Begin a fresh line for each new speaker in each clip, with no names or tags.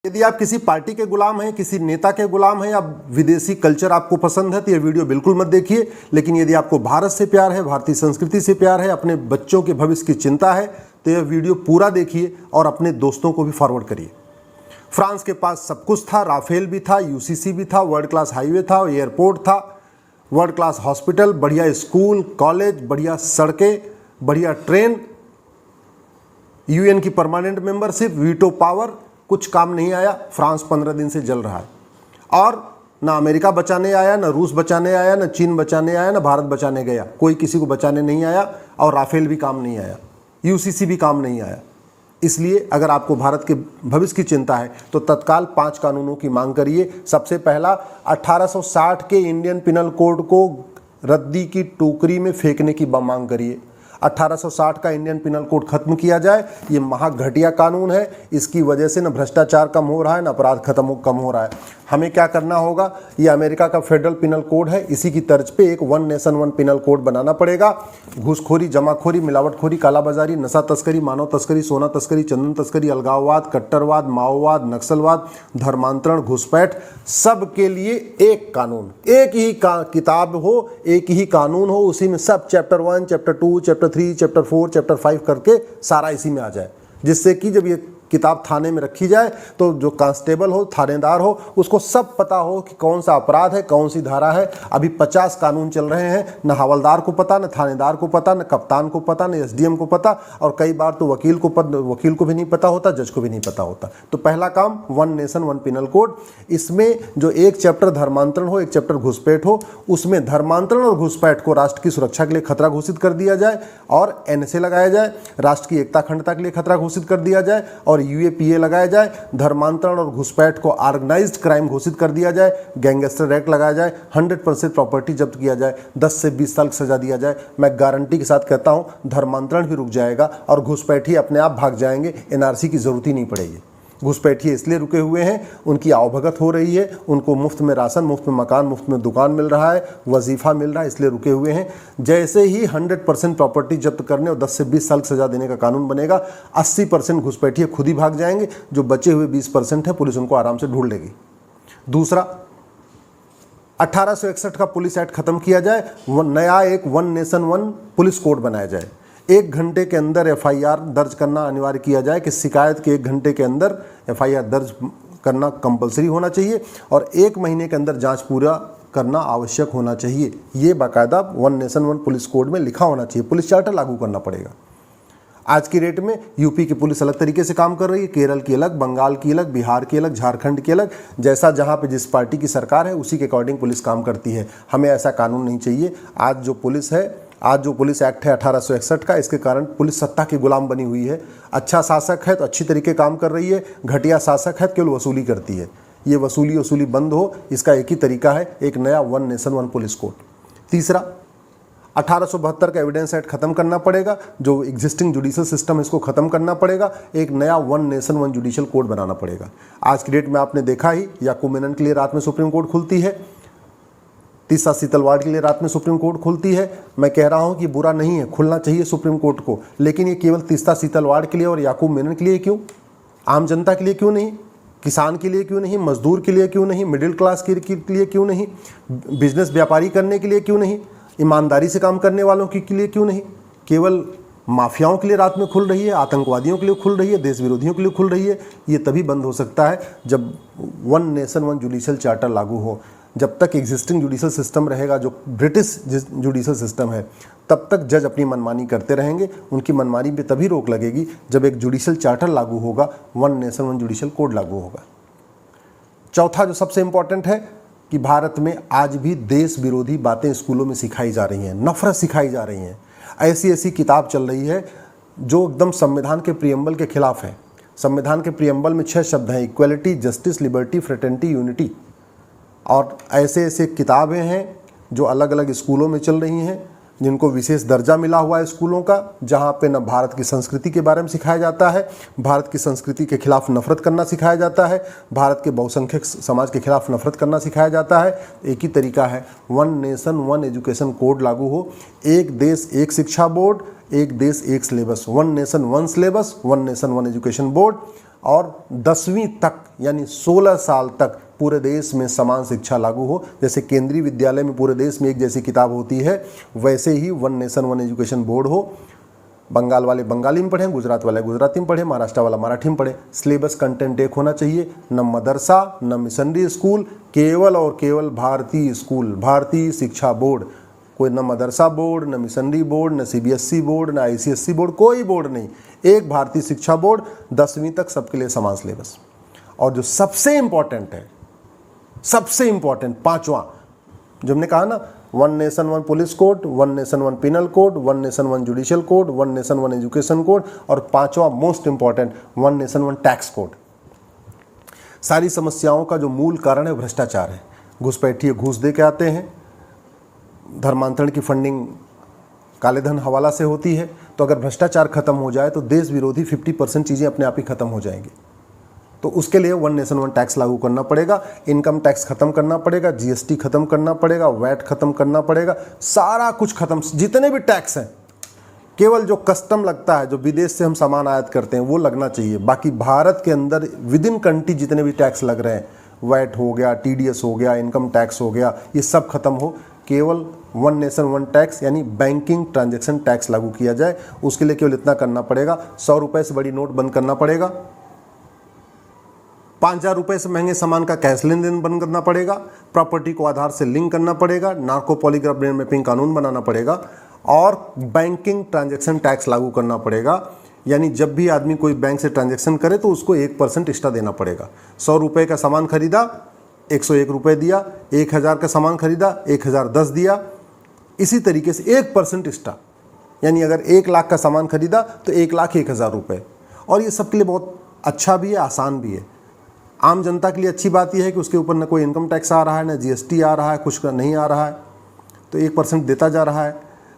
यदि आप किसी पार्टी के गुलाम हैं, किसी नेता के गुलाम हैं या विदेशी कल्चर आपको पसंद है तो ये वीडियो बिल्कुल मत देखिए। लेकिन यदि आपको भारत से प्यार है, भारतीय संस्कृति से प्यार है, अपने बच्चों के भविष्य की चिंता है तो यह वीडियो पूरा देखिए और अपने दोस्तों को भी फॉरवर्ड करिए। फ्रांस के पास सब कुछ था, राफेल भी था, यूसीसी भी था, वर्ल्ड क्लास हाईवे था, एयरपोर्ट था, वर्ल्ड क्लास हॉस्पिटल, बढ़िया स्कूल कॉलेज, बढ़िया सड़कें, बढ़िया ट्रेन, यूएन की परमानेंट मेंबरशिप, वीटो पावर। कुछ काम नहीं आया। फ्रांस 15 दिन से जल रहा है और ना अमेरिका बचाने आया, ना रूस बचाने आया, ना चीन बचाने आया, ना भारत बचाने गया। कोई किसी को बचाने नहीं आया और राफेल भी काम नहीं आया, यूसीसी भी काम नहीं आया। इसलिए अगर आपको भारत के भविष्य की चिंता है तो तत्काल 5 कानूनों की मांग करिए। सबसे पहला, 1860 के इंडियन पिनल कोड को रद्दी की टोकरी में फेंकने की मांग करिए। 1860 का इंडियन पिनल कोड खत्म किया जाए। ये महाघटिया कानून है। इसकी वजह से न भ्रष्टाचार कम हो रहा है, न अपराध कम हो रहा है। हमें क्या करना होगा, ये अमेरिका का फेडरल पिनल कोड है, इसी की तर्ज पे एक one nation one penal code बनाना पड़ेगा। घूसखोरी, जमाखोरी, मिलावटखोरी, कालाबाजारी, नशा तस्करी, मानव तस्करी, सोना तस्करी, चंदन तस्करी, अलगाववाद, कट्टरवाद, माओवाद, नक्सलवाद, धर्मांतरण, घुसपैठ, सब के लिए एक कानून, एक ही किताब हो, एक ही कानून हो, उसी में सब chapter 1, chapter 2, chapter 3, chapter 4, chapter 5 करके सारा इसी में आ जाए। जिससे कि जब ये किताब थाने में रखी जाए तो जो कांस्टेबल हो, थानेदार हो, उसको सब पता हो कि कौन सा अपराध है, कौन सी धारा है। अभी 50 कानून चल रहे हैं, न हवलदार को पता, न थानेदार को पता, न कप्तान को पता, न एसडीएम को पता, और कई बार तो वकील को भी नहीं पता होता, जज को भी नहीं पता होता। तो पहला काम, one nation one penal code. इसमें जो एक चैप्टर धर्मांतरण हो, एक चैप्टर घुसपैठ हो, उसमें धर्मांतरण और घुसपैठ को राष्ट्र की सुरक्षा के लिए खतरा घोषित कर दिया जाए और एनएसए लगाया जाए। राष्ट्र की एकता अखंडता के लिए खतरा घोषित कर दिया जाए और यूएपीए लगाया जाए। धर्मांतरण और घुसपैठ को ऑर्गेनाइज्ड क्राइम घोषित कर दिया जाए। गैंगस्टर एक्ट लगाया जाए। 100% प्रॉपर्टी जब्त किया जाए। 10 से 20 साल की सजा दिया जाए। मैं गारंटी के साथ कहता हूं, धर्मांतरण भी रुक जाएगा और घुसपैठी अपने आप भाग जाएंगे। एनआरसी की जरूरत ही नहीं पड़ेगी। घुसपैठिए इसलिए रुके हुए हैं, उनकी आवभगत हो रही है, उनको मुफ्त में राशन, मुफ्त में मकान, मुफ्त में दुकान मिल रहा है, वजीफा मिल रहा है, इसलिए रुके हुए हैं। जैसे ही 100% प्रॉपर्टी जब्त करने और 10 से 20 साल की सजा देने का कानून बनेगा, 80% घुसपैठिए खुद ही भाग जाएंगे। जो बचे हुए 20% है, पुलिस उनको आराम से ढूंढ लेगी। दूसरा, 1861 का पुलिस एक्ट खत्म किया जाए। नया एक one nation one police code बनाया जाए। 1 घंटे के अंदर एफआईआर दर्ज करना अनिवार्य किया जाए कि शिकायत के 1 घंटे के अंदर एफआईआर दर्ज करना कंपलसरी होना चाहिए और 1 महीने के अंदर जांच पूरा करना आवश्यक होना चाहिए। ये बाकायदा one nation one police code में लिखा होना चाहिए। पुलिस चार्टर लागू करना पड़ेगा। आज की डेट में यूपी की पुलिस अलग तरीके से काम कर रही है, केरल की अलग, बंगाल की अलग, बिहार की अलग, झारखंड की अलग। जैसा जहाँ पे जिस पार्टी की सरकार है उसी के अकॉर्डिंग पुलिस काम करती है। हमें ऐसा कानून नहीं चाहिए। आज जो पुलिस एक्ट है 1861 का, इसके कारण पुलिस सत्ता की गुलाम बनी हुई है। अच्छा शासक है तो अच्छी तरीके काम कर रही है, घटिया शासक है तो केवल वसूली करती है। ये वसूली बंद हो, इसका एक ही तरीका है, एक नया one nation one police code. तीसरा, 1872 का एविडेंस एक्ट खत्म करना पड़ेगा। जो एग्जिस्टिंग जुडिशल सिस्टम है इसको खत्म करना पड़ेगा। एक नया one nation one judicial code बनाना पड़ेगा। आज की डेट में आपने देखा ही, याकूब मेनन के लिए रात में सुप्रीम कोर्ट खुलती है, तीसरा सीतलवाड़ के लिए रात में सुप्रीम कोर्ट खुलती है। मैं कह रहा हूं कि बुरा नहीं है, खुलना चाहिए सुप्रीम कोर्ट को, लेकिन ये केवल तीसरा सीतलवाड़ के लिए और याकूब मेनन के लिए क्यों? आम जनता के लिए क्यों नहीं? किसान के लिए क्यों नहीं? मजदूर के लिए क्यों नहीं? मिडिल क्लास के लिए क्यों नहीं? बिजनेस व्यापारी करने के लिए क्यों नहीं? ईमानदारी से काम करने वालों के लिए क्यों नहीं? केवल माफियाओं के लिए रात में खुल रही है, आतंकवादियों के लिए खुल रही है, देश विरोधियों के लिए खुल रही है। ये तभी बंद हो सकता है जब one nation one judicial charter लागू हो। जब तक एग्जिस्टिंग जुडिशल सिस्टम रहेगा, जो ब्रिटिश जुडिशल सिस्टम है, तब तक जज अपनी मनमानी करते रहेंगे। उनकी मनमानी पे तभी रोक लगेगी जब एक जुडिशल चार्टर लागू होगा, one nation one judicial code लागू होगा। चौथा जो सबसे इंपॉर्टेंट है कि भारत में आज भी देश विरोधी बातें स्कूलों में सिखाई जा रही हैं, नफरत सिखाई जा रही हैं। ऐसी किताब चल रही है जो एकदम संविधान के प्रियम्बल के खिलाफ है। संविधान के प्रियम्बल में 6 शब्द हैं, equality, justice, liberty, fraternity, unity. और ऐसे किताबें हैं जो अलग अलग स्कूलों में चल रही हैं, जिनको विशेष दर्जा मिला हुआ है स्कूलों का, जहाँ पे न भारत की संस्कृति के बारे में सिखाया जाता है, भारत की संस्कृति के खिलाफ नफरत करना सिखाया जाता है, भारत के बहुसंख्यक समाज के खिलाफ नफरत करना सिखाया जाता है। एक ही तरीका है, one nation one education code लागू हो। एक देश एक शिक्षा बोर्ड, एक देश एक syllabus, one nation one syllabus, one nation one education board. और 10वीं तक यानी 16 साल तक पूरे देश में समान शिक्षा लागू हो। जैसे केंद्रीय विद्यालय में पूरे देश में एक जैसी किताब होती है, वैसे ही one nation one education board हो। बंगाल वाले बंगाली में पढ़ें, गुजरात वाले गुजराती में पढ़ें, महाराष्ट्र वाला मराठी में पढ़ें। सिलेबस कंटेंट एक होना चाहिए, न मदरसा न मिशनरी स्कूल, केवल और केवल भारतीय स्कूल, भारतीय शिक्षा बोर्ड। कोई न मदरसा बोर्ड, न मिशनरी बोर्ड, न सीबीएसई बोर्ड, न आईसीएसई बोर्ड, कोई बोर्ड नहीं, एक भारतीय शिक्षा बोर्ड, 10वीं तक सबके लिए समान सिलेबस। और जो सबसे इंपॉर्टेंट है, सबसे इंपॉर्टेंट पांचवा, जो हमने कहा ना, one nation one police code, one nation one penal code, one nation one judicial code, one nation one education code, और पांचवा most important, one nation one tax code. सारी समस्याओं का जो मूल कारण है भ्रष्टाचार है। घुसपैठिए घूस दे के आते हैं, धर्मांतरण की फंडिंग काले धन हवाला से होती है। तो अगर भ्रष्टाचार खत्म हो जाए तो देश विरोधी 50% चीज़ें अपने आप ही खत्म हो जाएंगी। तो उसके लिए वन नेशन वन टैक्स लागू करना पड़ेगा, इनकम टैक्स खत्म करना पड़ेगा, जीएसटी खत्म करना पड़ेगा, वैट खत्म करना पड़ेगा, सारा कुछ खत्म, जितने भी टैक्स हैं। केवल जो कस्टम लगता है, जो विदेश से हम सामान आयात करते हैं, वो लगना चाहिए। बाकी भारत के अंदर विद इन कंट्री जितने भी टैक्स लग रहे हैं, वैट हो गया, टीडीएस हो गया, इनकम टैक्स हो गया, ये सब खत्म हो। केवल वन नेशन वन टैक्स यानी बैंकिंग ट्रांजैक्शन टैक्स लागू किया जाए। उसके लिए केवल इतना करना पड़ेगा, 100 रुपये से बड़ी नोट बंद करना पड़ेगा, 5,000 रुपये से महंगे सामान का कैश लेन देन बंद करना पड़ेगा, प्रॉपर्टी को आधार से लिंक करना पड़ेगा, नार्को पॉलीग्राफ ब्रेन मैपिंग कानून बनाना पड़ेगा, और बैंकिंग ट्रांजैक्शन टैक्स लागू करना पड़ेगा। यानी जब भी आदमी कोई बैंक से ट्रांजैक्शन करे तो उसको 1% एक्स्ट्रा देना पड़ेगा। 100 रुपये का सामान खरीदा, 101 रुपये दिया, 1000 का सामान खरीदा, 1010 दिया। इसी तरीके से 1% एक्स्ट्रा, यानी अगर 1 लाख का सामान खरीदा तो 1,01,000 रुपये। और ये सबके लिए बहुत अच्छा भी है, आसान भी है। आम जनता के लिए अच्छी बात यह है कि उसके ऊपर न कोई इनकम टैक्स आ रहा है, न जीएसटी आ रहा है, कुछ नहीं आ रहा है, तो 1% देता जा रहा है।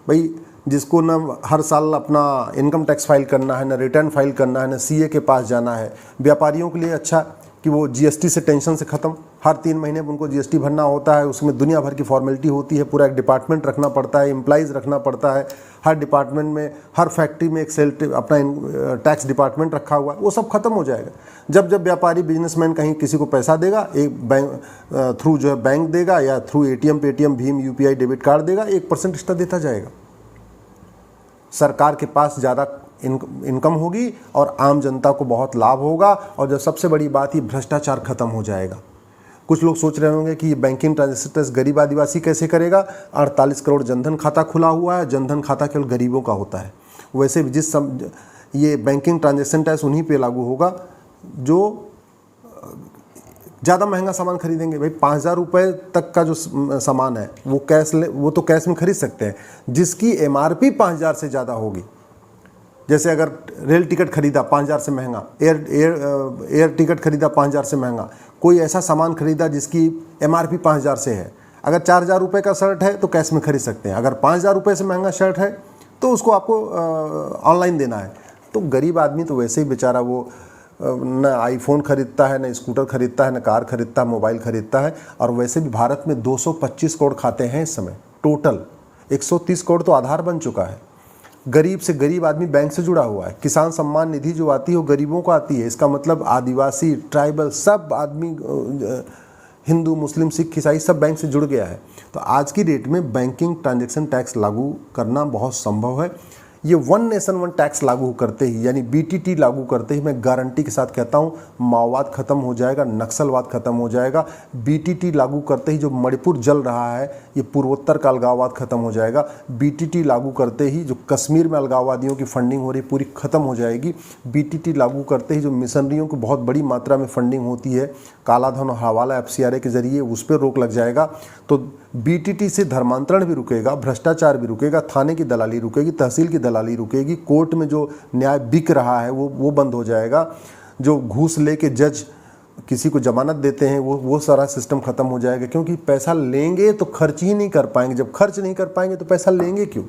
भाई जिसको न हर साल अपना इनकम टैक्स फाइल करना है, न रिटर्न फाइल करना है, न सीए के पास जाना है। व्यापारियों के लिए अच्छा कि वो जीएसटी से टेंशन से ख़त्म, हर 3 महीने उनको जीएसटी भरना होता है, उसमें दुनिया भर की फॉर्मेलिटी होती है, पूरा एक डिपार्टमेंट रखना पड़ता है, एम्प्लॉइज़ रखना पड़ता है, हर डिपार्टमेंट में, हर फैक्ट्री में एक सेल अपना टैक्स डिपार्टमेंट रखा हुआ है, वो सब खत्म हो जाएगा। जब जब व्यापारी बिजनेसमैन कहीं किसी को पैसा देगा, एक बैंक थ्रू जो है बैंक देगा, या through ATM, Paytm, Bhim, UPI, debit card देगा, 1% एक्स्ट्रा देता जाएगा। सरकार के पास ज़्यादा इनकम होगी और आम जनता को बहुत लाभ होगा। और जो सबसे बड़ी बात, ये भ्रष्टाचार खत्म हो जाएगा। कुछ लोग सोच रहे होंगे कि ये बैंकिंग ट्रांजैक्शन टैक्स गरीब आदिवासी कैसे करेगा। 48 करोड़ जनधन खाता खुला हुआ है, जनधन खाता केवल गरीबों का होता है। वैसे ये बैंकिंग ट्रांजैक्शन टैक्स उन्हीं पे लागू होगा जो ज़्यादा महंगा सामान खरीदेंगे। भाई 5,000 रुपये तक का जो सामान है वो तो कैश में खरीद सकते हैं, जिसकी एमआरपी 5,000 से ज़्यादा होगी। जैसे अगर रेल टिकट खरीदा 5,000 से महंगा, एयर टिकट खरीदा 5,000 से महंगा, कोई ऐसा सामान खरीदा जिसकी एमआरपी 5,000 से है, अगर 4,000 रुपये का शर्ट है तो कैश में खरीद सकते हैं। अगर 5,000 रुपये से महंगा शर्ट है तो उसको आपको ऑनलाइन देना है। तो गरीब आदमी तो वैसे ही बेचारा वो न आईफोन खरीदता है, न स्कूटर खरीदता है, न कार खरीदता है, मोबाइल खरीदता है। और वैसे भी भारत में 225 करोड़ खाते हैं इस समय टोटल, 130 करोड़ तो आधार बन चुका है। गरीब से गरीब आदमी बैंक से जुड़ा हुआ है। किसान सम्मान निधि जो आती है वो गरीबों को आती है। इसका मतलब आदिवासी, ट्राइबल, सब आदमी, हिंदू, मुस्लिम, सिख, ईसाई सब बैंक से जुड़ गया है। तो आज की डेट में बैंकिंग ट्रांजैक्शन टैक्स लागू करना बहुत संभव है। ये वन नेशन वन टैक्स लागू करते ही, यानी बीटीटी लागू करते ही, मैं गारंटी के साथ कहता हूँ माओवाद खत्म हो जाएगा, नक्सलवाद खत्म हो जाएगा। बीटीटी लागू करते ही जो मणिपुर जल रहा है, ये पूर्वोत्तर का अलगाववाद खत्म हो जाएगा। बीटीटी लागू करते ही जो कश्मीर में अलगाववादियों की फंडिंग हो रही पूरी खत्म हो जाएगी। बीटीटी लागू करते ही जो मिशनरियों को बहुत बड़ी मात्रा में फंडिंग होती है काला धन और हवाला एफसीआरए के जरिए, उस पर रोक लग जाएगा। तो बीटीटी से धर्मांतरण भी रुकेगा, भ्रष्टाचार भी रुकेगा, थाने की दलाली रुकेगी, तहसील की दलाली रुकेगी, कोर्ट में जो न्याय बिक रहा है वो बंद हो जाएगा। जो घूस लेके जज किसी को जमानत देते हैं वो सारा सिस्टम खत्म हो जाएगा। क्योंकि पैसा लेंगे तो खर्च ही नहीं कर पाएंगे, जब खर्च नहीं कर पाएंगे तो पैसा लेंगे क्यों।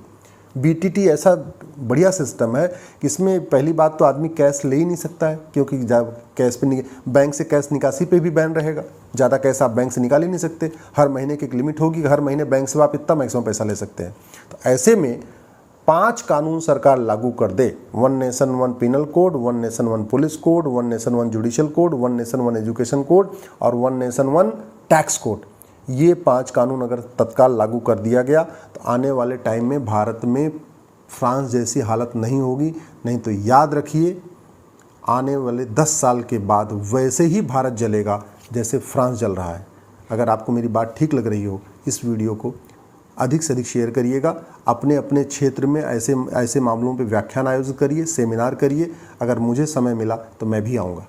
बीटीटी ऐसा बढ़िया सिस्टम है कि इसमें पहली बात तो आदमी कैश ले ही नहीं सकता है, क्योंकि कैश पे बैंक से कैश निकासी पे भी बैन रहेगा। ज़्यादा कैश आप बैंक से निकाल ही नहीं सकते। हर महीने की एक लिमिट होगी, हर महीने बैंक से आप इतना मैक्सिमम पैसा ले सकते हैं। तो ऐसे में 5 कानून सरकार लागू कर दे, 1 nation 1 penal code, 1 nation 1 police code, 1 nation 1 judicial code, 1 nation 1 education code और 1 नेशन 1 टैक्स कोड, ये 5 कानून अगर तत्काल लागू कर दिया गया तो आने वाले टाइम में भारत में फ्रांस जैसी हालत नहीं होगी। नहीं तो याद रखिए, आने वाले 10 साल के बाद वैसे ही भारत जलेगा जैसे फ्रांस जल रहा है। अगर आपको मेरी बात ठीक लग रही हो, इस वीडियो को अधिक से अधिक शेयर करिएगा। अपने अपने क्षेत्र में ऐसे मामलों पे व्याख्यान आयोजित करिए, सेमिनार करिए। अगर मुझे समय मिला तो मैं भी आऊँगा।